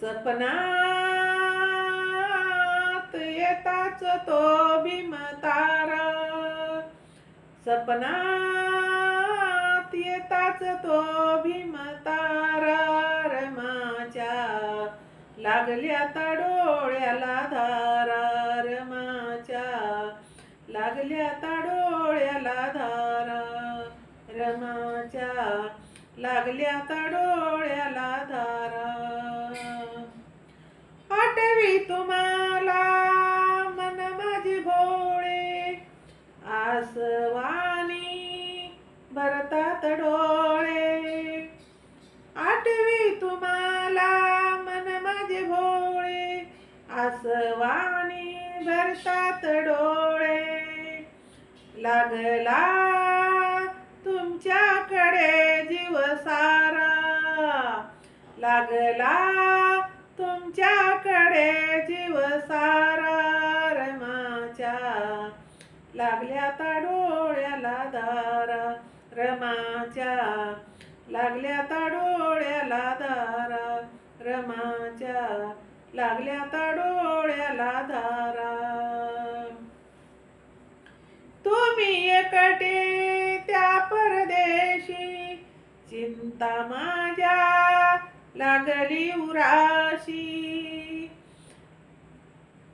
सपनात येताच तो भीमतारा, सपनात येताच तो भीमतारा, रमाच्या लागल्या ता डोळ्याला धारा, रमाच्या लागल्या ता डोळ्याला धारा, रमाच्या लागल्या ता डोळ्याला धारा. आठवी तुम्हाला मन माझे भोळे, आसवानी भरतात डोळे. आठवी तुम्हाला मन माझे भोळे, आसवानी भरतात डोळे. लागला तुमच्याकडे जीव सारा, लागला तुमच्याकडे जीव सारा, रमाच्या लागल्या ता डोळ्याला धारा, रमाच्या लागल्या ता डोळ्याला धारा, रमाच्या लागल्या ता डोळ्याला धारा. तुम्ही एकटे त्या परदेशी, चिंता माझ्या लागली उराशी.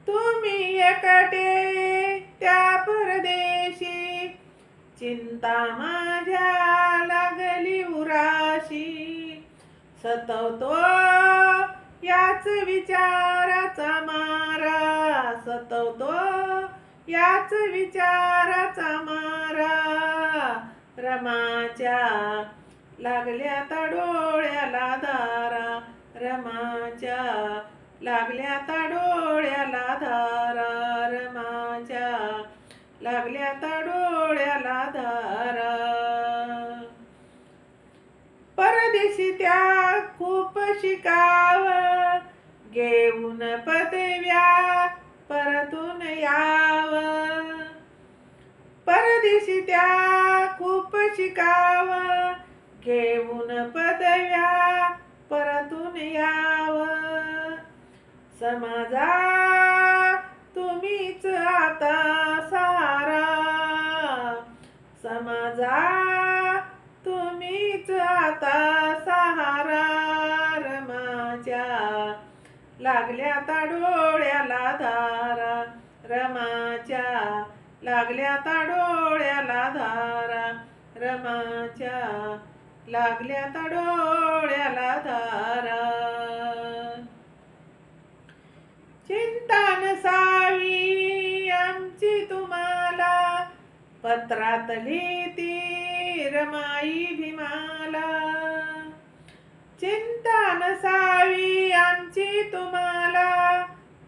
तुम्ही एकटे त्या परदेशी, चिंता माझ्या लागली उराशी. सतवतो याच विचाराचा मारा, सतवतो याच विचाराचा मारा, रमाच्या लागल्या ता डोळ्याला धारा, रमाच्या लागल्या ता डोळ्याला धारा, रमाच्या लागल्या ता डोळ्याला धारा. परदेशी त्या खूप शिकाव, घेऊन पदव्या परतून याव. परदेशी त्या खूप शिकाव, घेऊन पदव्या परतून याव. समाजा तुम्हीच आता सारा, समाजा तुम्हीच आता सहारा, रमाच्या लागल्या ता डोळ्याला धारा, रमाच्या लागल्या ता डोळ्याला धारा, रमाच्या लागल्या ता डोळ्याला धारा. चिंता नसावी आमची तुम्हाला, पत्रात लिहिती रमाई भीमाला. चिंता नसावी आमची तुम्हाला,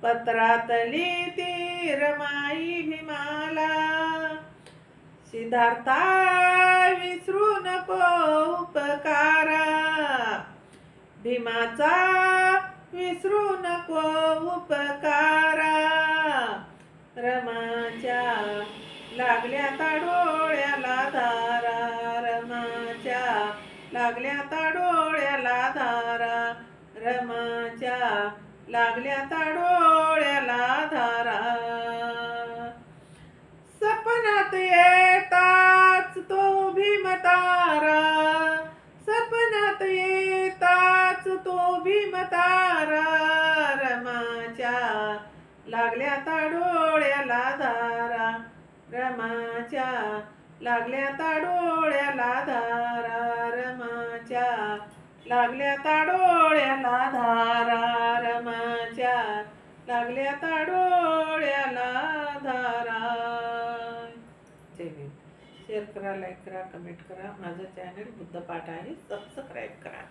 पत्रात लिहिती रमाई भीमाला. सिद्धार्था विसरू नको उपकारा, भीमाचा विसरू नको उपकारा, रमाच्या लागल्या ता डोळ्याला धारा, रमाच्या लागल्या ता डोळ्याला धारा, रमाच्या लागल्या ता डोळ्याला धारा. सपनात येताच तो भीमतारा, सपनात येताच तो भीमतारा, रमाच्या लागल्या ता डोळ्याला धारा, रमाच्या लागल्या ता डोळ्याला धारा, रमाच्या लागल्या ता डोळ्याला धारा, रमाच्या लागल्या ता डोळ्याला धारा. शेअर करा, लाईक करा, कमेंट करा. माझं चॅनल बुद्धपाठ आहे, सबस्क्राईब करा.